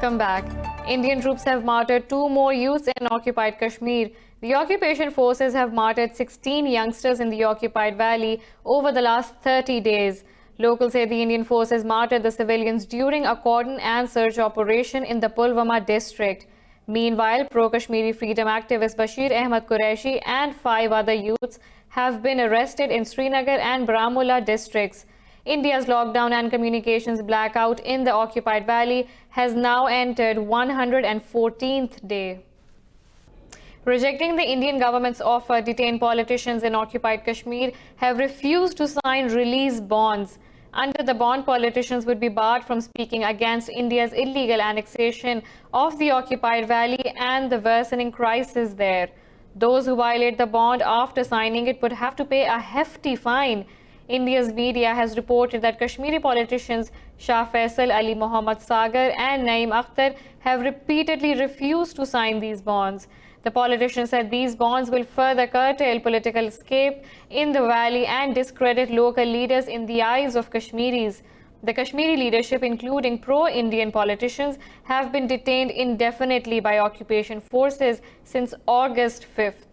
Welcome back. Indian troops have martyred 2 more youths in occupied Kashmir. The occupation forces have martyred 16 youngsters in the occupied valley over the last 30 days. Locals say the Indian forces martyred the civilians during a cordon and search operation in the Pulwama district. Meanwhile, pro-Kashmiri freedom activist Bashir Ahmed Qureshi and 5 other youths have been arrested in Srinagar and Baramulla districts. India's lockdown and communications blackout in the occupied valley has now entered 114th day. Rejecting the Indian government's offer, detained politicians in occupied Kashmir have refused to sign release bonds. Under the bond, politicians would be barred from speaking against India's illegal annexation of the occupied valley and the worsening crisis there. Those who violate the bond after signing it would have to pay a hefty fine. India's media has reported that Kashmiri politicians Shah Faisal, Ali Muhammad Sagar and Naeem Akhtar have repeatedly refused to sign these bonds. The politicians said these bonds will further curtail political escape in the valley and discredit local leaders in the eyes of Kashmiris. The Kashmiri leadership, including pro-Indian politicians, have been detained indefinitely by occupation forces since August 5th.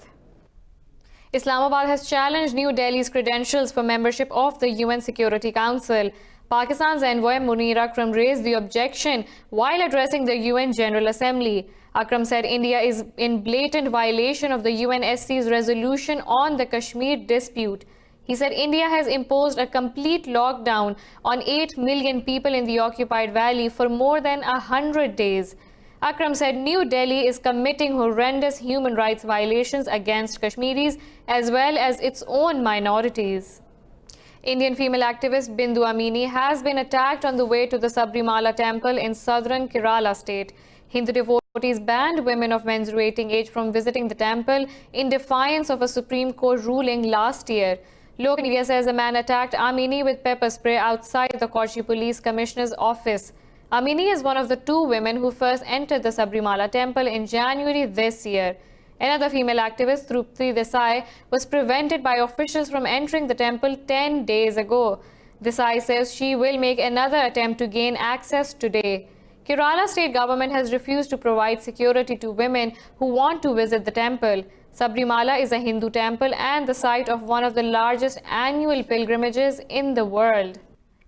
Islamabad has challenged New Delhi's credentials for membership of the UN Security Council. Pakistan's envoy Munir Akram raised the objection while addressing the UN General Assembly. Akram said India is in blatant violation of the UNSC's resolution on the Kashmir dispute. He said India has imposed a complete lockdown on 8 million people in the occupied valley for more than 100 days. Akram said New Delhi is committing horrendous human rights violations against Kashmiris as well as its own minorities. Indian female activist Bindu Amini has been attacked on the way to the Sabrimala temple in southern Kerala state. Hindu devotees banned women of menstruating age from visiting the temple in defiance of a Supreme Court ruling last year. Local media says a man attacked Amini with pepper spray outside the Kochi Police Commissioner's office. Amini is one of the 2 women who first entered the Sabrimala temple in January this year. Another female activist, Trupti Desai, was prevented by officials from entering the temple 10 days ago. Desai says she will make another attempt to gain access today. Kerala state government has refused to provide security to women who want to visit the temple. Sabrimala is a Hindu temple and the site of one of the largest annual pilgrimages in the world.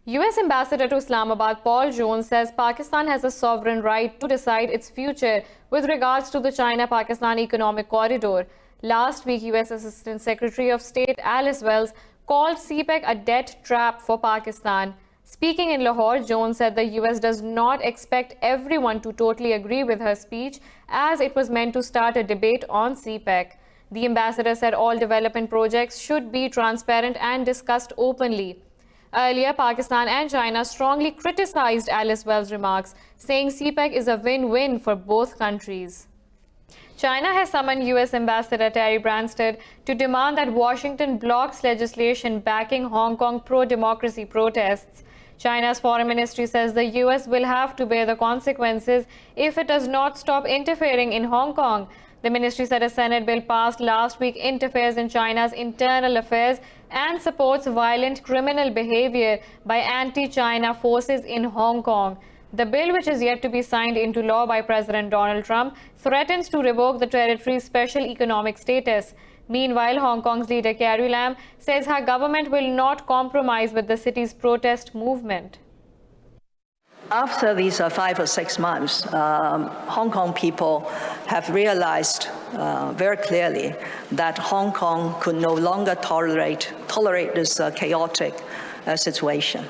US Ambassador to Islamabad Paul Jones says Pakistan has a sovereign right to decide its future with regards to the China-Pakistan Economic Corridor. Last week, US Assistant Secretary of State Alice Wells called CPAC a debt trap for Pakistan. Speaking in Lahore, Jones said the US does not expect everyone to totally agree with her speech, as it was meant to start a debate on CPAC. The ambassador said all development projects should be transparent and discussed openly. Earlier, Pakistan and China strongly criticized Alice Wells' remarks, saying CPAC is a win-win for both countries. China has summoned US Ambassador Terry Branstad to demand that Washington blocks legislation backing Hong Kong pro-democracy protests. China's foreign ministry says the US will have to bear the consequences if it does not stop interfering in Hong Kong. The ministry said a Senate bill passed last week interferes in China's internal affairs and supports violent criminal behavior by anti-China forces in Hong Kong. The bill, which is yet to be signed into law by President Donald Trump, threatens to revoke the territory's special economic status. Meanwhile, Hong Kong's leader Carrie Lam says her government will not compromise with the city's protest movement. After these 5 or 6 months, Hong Kong people have realized very clearly that Hong Kong could no longer tolerate this chaotic situation.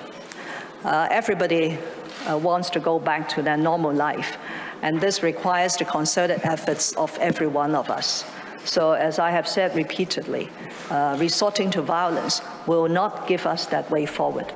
Everybody wants to go back to their normal life, and this requires the concerted efforts of every one of us. So, as I have said repeatedly, resorting to violence will not give us that way forward.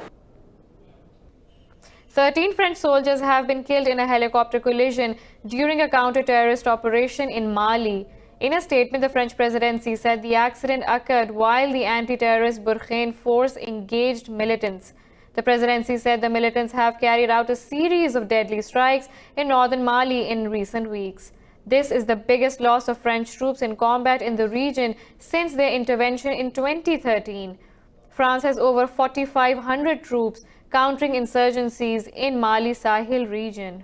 13 French soldiers have been killed in a helicopter collision during a counter-terrorist operation in Mali. In a statement, the French presidency said the accident occurred while the anti-terrorist Burkina force engaged militants. The presidency said the militants have carried out a series of deadly strikes in northern Mali in recent weeks. This is the biggest loss of French troops in combat in the region since their intervention in 2013. France has over 4,500 troops countering insurgencies in Mali Sahel region.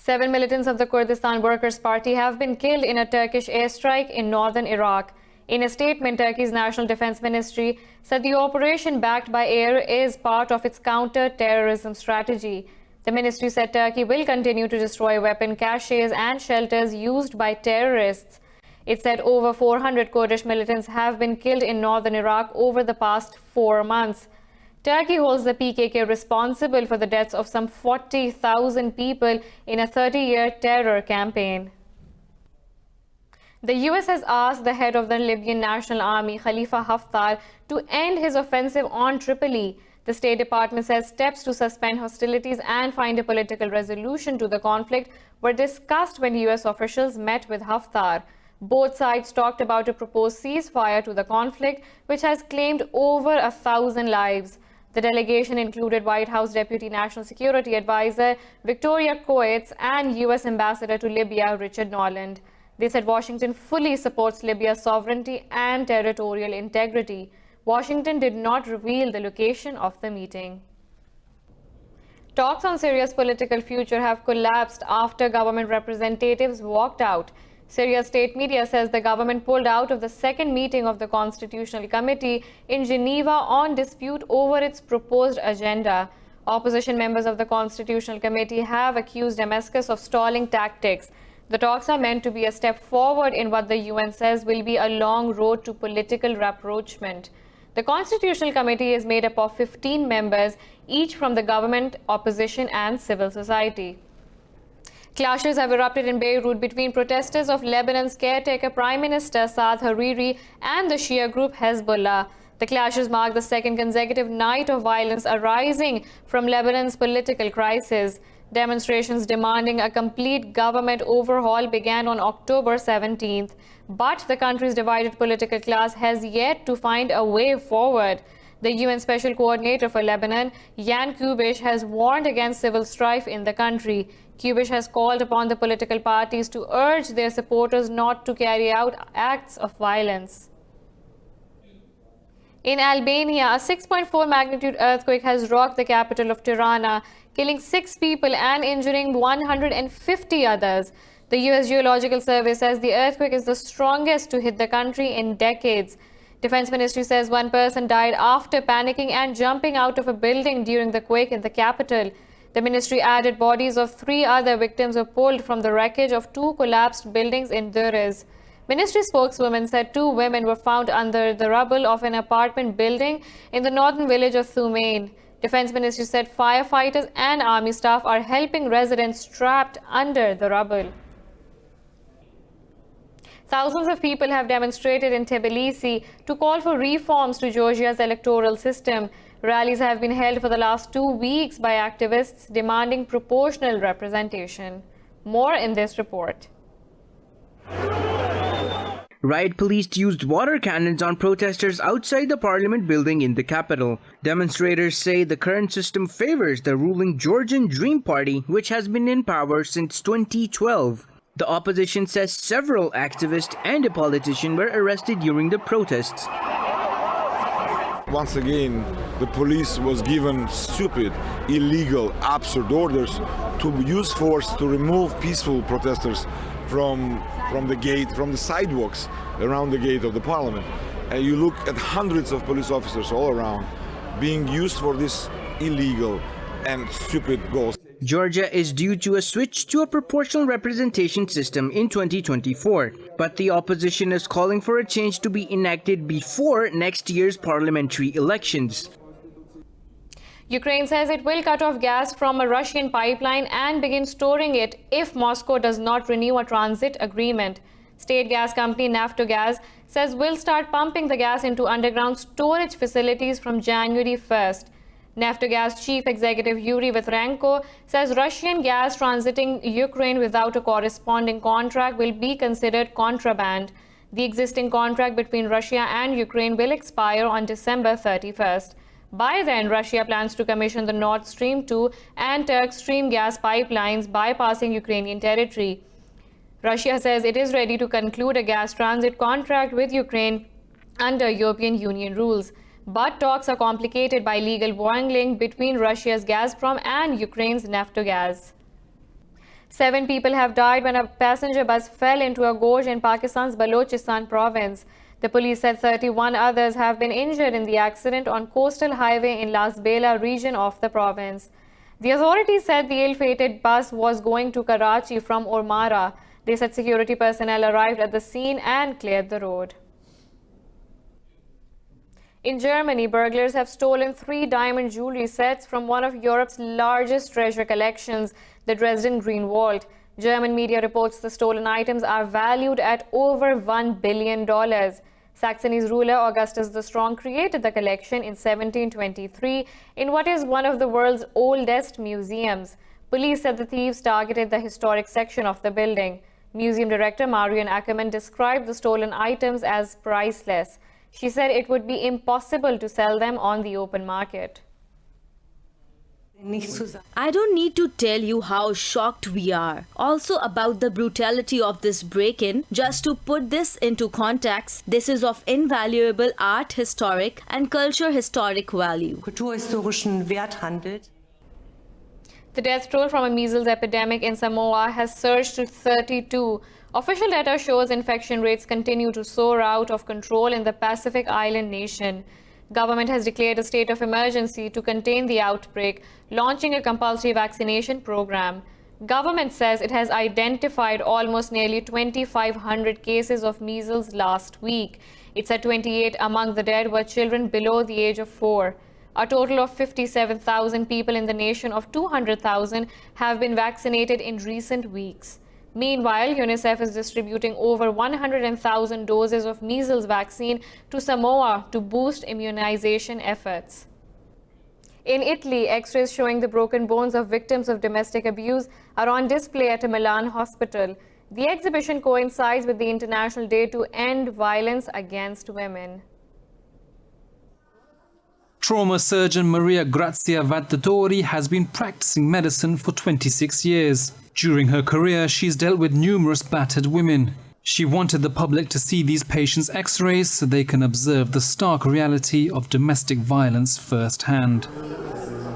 7 militants of the Kurdistan Workers' Party have been killed in a Turkish airstrike in northern Iraq. In a statement, Turkey's National Defense Ministry said the operation backed by air is part of its counter-terrorism strategy. The ministry said Turkey will continue to destroy weapon caches and shelters used by terrorists. It said over 400 Kurdish militants have been killed in northern Iraq over the past 4 months. Turkey holds the PKK responsible for the deaths of some 40,000 people in a 30-year terror campaign. The US has asked the head of the Libyan National Army, Khalifa Haftar, to end his offensive on Tripoli. The State Department says steps to suspend hostilities and find a political resolution to the conflict were discussed when US officials met with Haftar. Both sides talked about a proposed ceasefire to the conflict, which has claimed over 1,000 lives. The delegation included White House Deputy National Security Advisor Victoria Coates and US Ambassador to Libya Richard Norland. They said Washington fully supports Libya's sovereignty and territorial integrity. Washington did not reveal the location of the meeting. Talks on Syria's political future have collapsed after government representatives walked out. Syria's state media says the government pulled out of the second meeting of the Constitutional Committee in Geneva on dispute over its proposed agenda. Opposition members of the Constitutional Committee have accused Damascus of stalling tactics. The talks are meant to be a step forward in what the UN says will be a long road to political rapprochement. The Constitutional Committee is made up of 15 members, each from the government, opposition and civil society. Clashes have erupted in Beirut between protesters of Lebanon's caretaker Prime Minister Saad Hariri and the Shia group Hezbollah. The clashes mark the second consecutive night of violence arising from Lebanon's political crisis. Demonstrations demanding a complete government overhaul began on October 17th, but the country's divided political class has yet to find a way forward. The UN Special Coordinator for Lebanon, Jan Kubish, has warned against civil strife in the country. Kubish has called upon the political parties to urge their supporters not to carry out acts of violence. In Albania, a 6.4 magnitude earthquake has rocked the capital of Tirana, killing 6 people and injuring 150 others. The US Geological Survey says the earthquake is the strongest to hit the country in decades. Defense Ministry says one person died after panicking and jumping out of a building during the quake in the capital. The ministry added bodies of 3 other victims were pulled from the wreckage of 2 collapsed buildings in Durrës. Ministry spokeswoman said 2 women were found under the rubble of an apartment building in the northern village of Thumain. Defense Ministry said firefighters and army staff are helping residents trapped under the rubble. Thousands of people have demonstrated in Tbilisi to call for reforms to Georgia's electoral system. Rallies have been held for the last 2 weeks by activists demanding proportional representation. More in this report. Riot police used water cannons on protesters outside the parliament building in the capital. Demonstrators say the current system favors the ruling Georgian Dream Party, which has been in power since 2012. The opposition says several activists and a politician were arrested during the protests. Once again, the police was given stupid, illegal, absurd orders to use force to remove peaceful protesters from the gate, from the sidewalks around the gate of the parliament. And you look at hundreds of police officers all around being used for this illegal and stupid goals. Georgia is due to a switch to a proportional representation system in 2024, but the opposition is calling for a change to be enacted before next year's parliamentary elections. Ukraine says it will cut off gas from a Russian pipeline and begin storing it if Moscow does not renew a transit agreement. State gas company Naftogaz says will start pumping the gas into underground storage facilities from January 1st. Naftogaz chief executive Yuri Vitrenko says Russian gas transiting Ukraine without a corresponding contract will be considered contraband. The existing contract between Russia and Ukraine will expire on December 31st. By then, Russia plans to commission the Nord Stream 2 and Turk Stream gas pipelines bypassing Ukrainian territory. Russia says it is ready to conclude a gas transit contract with Ukraine under European Union rules. But talks are complicated by legal wrangling between Russia's Gazprom and Ukraine's Naftogaz. 7 people have died when a passenger bus fell into a gorge in Pakistan's Balochistan province. The police said 31 others have been injured in the accident on coastal highway in Las Bela region of the province. The authorities said the ill-fated bus was going to Karachi from Ormara. They said security personnel arrived at the scene and cleared the road. In Germany, burglars have stolen 3 diamond jewelry sets from one of Europe's largest treasure collections, the Dresden Green Vault. German media reports the stolen items are valued at over $1 billion. Saxony's ruler Augustus the Strong created the collection in 1723 in what is one of the world's oldest museums. Police said the thieves targeted the historic section of the building. Museum director Marion Ackerman described the stolen items as priceless. She said it would be impossible to sell them on the open market. I don't need to tell you how shocked we are. Also about the brutality of this break-in, just to put this into context, this is of invaluable art historic and culture historic value. Kulturhistorischen Wert handelt. The death toll from a measles epidemic in Samoa has surged to 32. Official data shows infection rates continue to soar out of control in the Pacific island nation. Government has declared a state of emergency to contain the outbreak, launching a compulsory vaccination program. Government says it has identified almost nearly 2,500 cases of measles last week. It said 28 among the dead were children below the age of 4. A total of 57,000 people in the nation of 200,000 have been vaccinated in recent weeks. Meanwhile, UNICEF is distributing over 100,000 doses of measles vaccine to Samoa to boost immunization efforts. In Italy, X-rays showing the broken bones of victims of domestic abuse are on display at a Milan hospital. The exhibition coincides with the International Day to End Violence Against Women. Trauma surgeon Maria Grazia Vattatori has been practicing medicine for 26 years. During her career, she's dealt with numerous battered women. She wanted the public to see these patients' x-rays so they can observe the stark reality of domestic violence firsthand.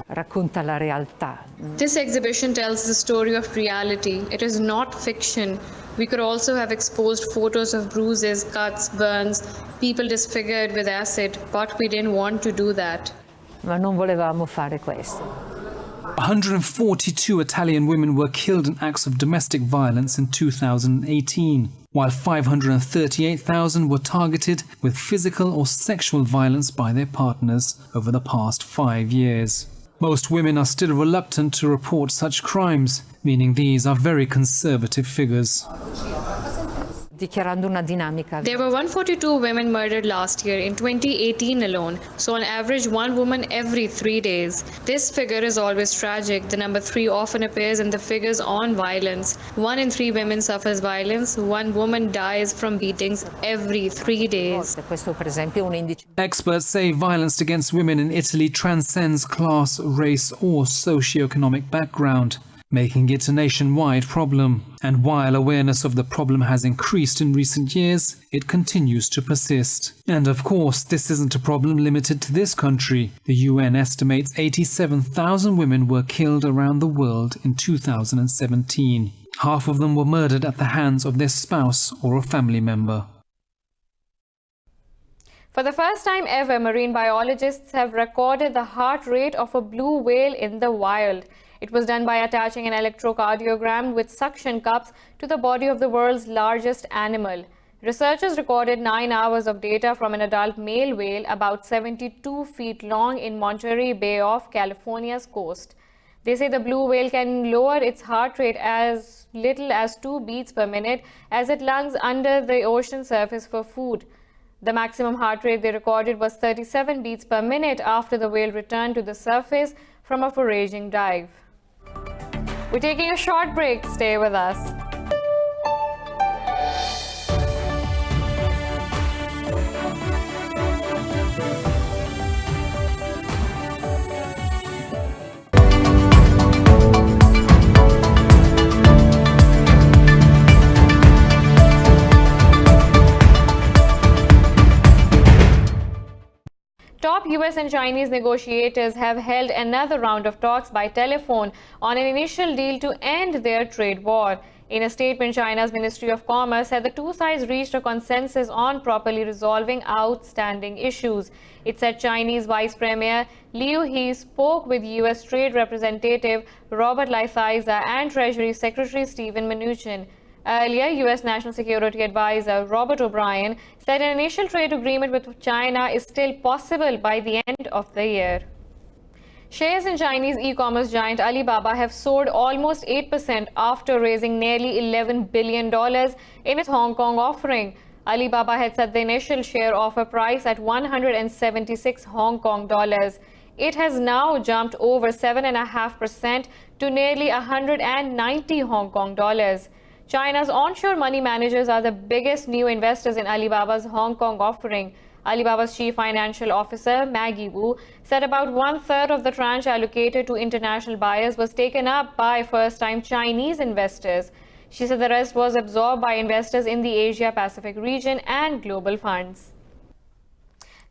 Racconta la realtà. This exhibition tells the story of reality. It is not fiction. We could also have exposed photos of bruises, cuts, burns, people disfigured with acid, but we didn't want to do that. Ma non volevamo fare questo. 142 Italian women were killed in acts of domestic violence in 2018, while 538,000 were targeted with physical or sexual violence by their partners over the past 5 years. Most women are still reluctant to report such crimes, meaning these are very conservative figures. Dichiarando una dinamica. There were 142 women murdered last year in 2018 alone, so on average 1 woman every 3 days. This figure is always tragic. The number 3 often appears in the figures on violence. 1 in 3 women suffers violence. 1 woman dies from beatings every 3 days. Questo per esempio è un indice. Experts say violence against women in Italy transcends class, race or socio-economic background, making it a nationwide problem. And while awareness of the problem has increased in recent years, it continues to persist. And of course, this isn't a problem limited to this country. The UN estimates 87,000 women were killed around the world in 2017. Half of them were murdered at the hands of their spouse or a family member. For the first time ever, marine biologists have recorded the heart rate of a blue whale in the wild. It was done by attaching an electrocardiogram with suction cups to the body of the world's largest animal. Researchers recorded 9 hours of data from an adult male whale about 72 feet long in Monterey Bay off California's coast. They say the blue whale can lower its heart rate as little as 2 beats per minute as it lunges under the ocean surface for food. The maximum heart rate they recorded was 37 beats per minute after the whale returned to the surface from a foraging dive. We're taking a short break. Stay with us. Top US and Chinese negotiators have held another round of talks by telephone on an initial deal to end their trade war. In a statement, China's Ministry of Commerce said the two sides reached a consensus on properly resolving outstanding issues. It said Chinese Vice Premier Liu He spoke with U.S. Trade Representative Robert Lighthizer and Treasury Secretary Steven Mnuchin. Earlier, U.S. National Security Advisor Robert O'Brien said an initial trade agreement with China is still possible by the end of the year. Shares in Chinese e-commerce giant Alibaba have soared almost 8% after raising nearly $11 billion in its Hong Kong offering. Alibaba had set the initial share offer price at 176 Hong Kong dollars. It has now jumped over 7.5% to nearly 190 Hong Kong dollars. China's onshore money managers are the biggest new investors in Alibaba's Hong Kong offering. Alibaba's chief financial officer, Maggie Wu, said about one-third of the tranche allocated to international buyers was taken up by first-time Chinese investors. She said the rest was absorbed by investors in the Asia-Pacific region and global funds.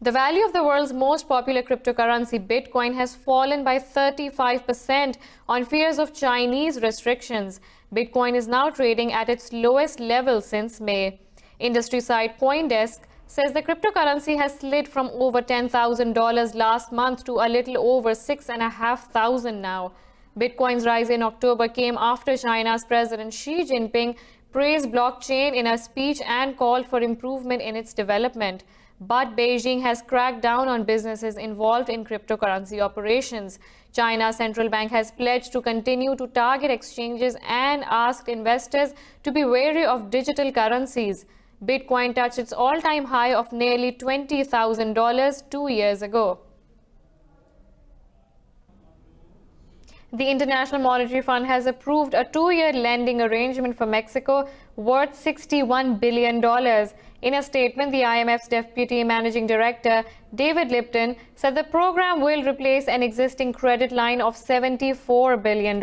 The value of the world's most popular cryptocurrency, Bitcoin, has fallen by 35% on fears of Chinese restrictions. Bitcoin is now trading at its lowest level since May. Industry site CoinDesk says the cryptocurrency has slid from over $10,000 last month to a little over $6,500 now. Bitcoin's rise in October came after China's President Xi Jinping praised blockchain in a speech and called for improvement in its development. But Beijing has cracked down on businesses involved in cryptocurrency operations. China's central bank has pledged to continue to target exchanges and asked investors to be wary of digital currencies. Bitcoin touched its all-time high of nearly $20,000 2 years ago. The International Monetary Fund has approved a 2-year lending arrangement for Mexico worth $61 billion. In a statement, the IMF's Deputy Managing Director, David Lipton, said the program will replace an existing credit line of $74 billion.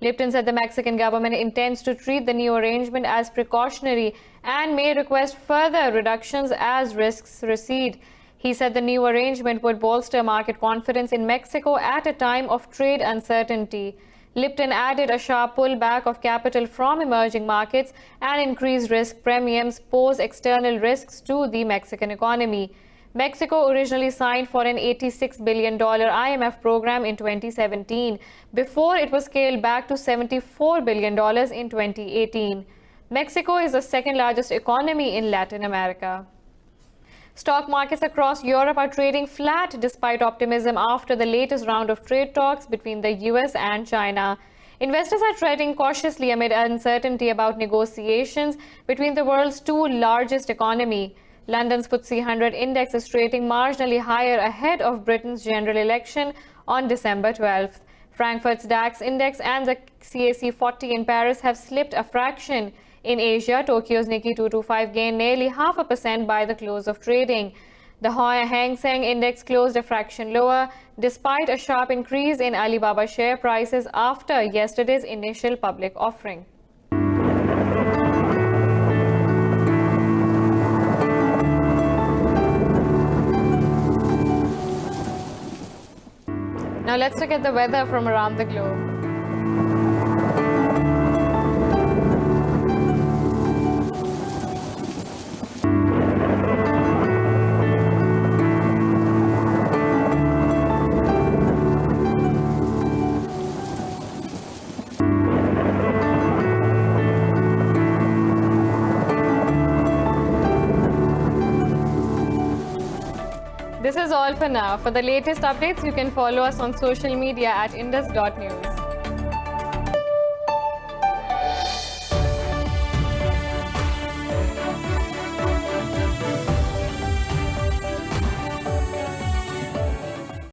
Lipton said the Mexican government intends to treat the new arrangement as precautionary and may request further reductions as risks recede. He said the new arrangement would bolster market confidence in Mexico at a time of trade uncertainty. Lipton added a sharp pullback of capital from emerging markets and increased risk premiums pose external risks to the Mexican economy. Mexico originally signed for an $86 billion IMF program in 2017 before it was scaled back to $74 billion in 2018. Mexico is the second largest economy in Latin America. Stock markets across Europe are trading flat despite optimism after the latest round of trade talks between the US and China. Investors are treading cautiously amid uncertainty about negotiations between the world's two largest economies. London's FTSE 100 index is trading marginally higher ahead of Britain's general election on December 12th. Frankfurt's DAX index and the CAC 40 in Paris have slipped a fraction. In Asia, Tokyo's Nikkei 225 gained nearly 0.5% by the close of trading. The Hang Seng index closed a fraction lower, despite a sharp increase in Alibaba share prices after yesterday's initial public offering. Now let's look at the weather from around the globe. This is all for now. For the latest updates, you can follow us on social media at indus.news.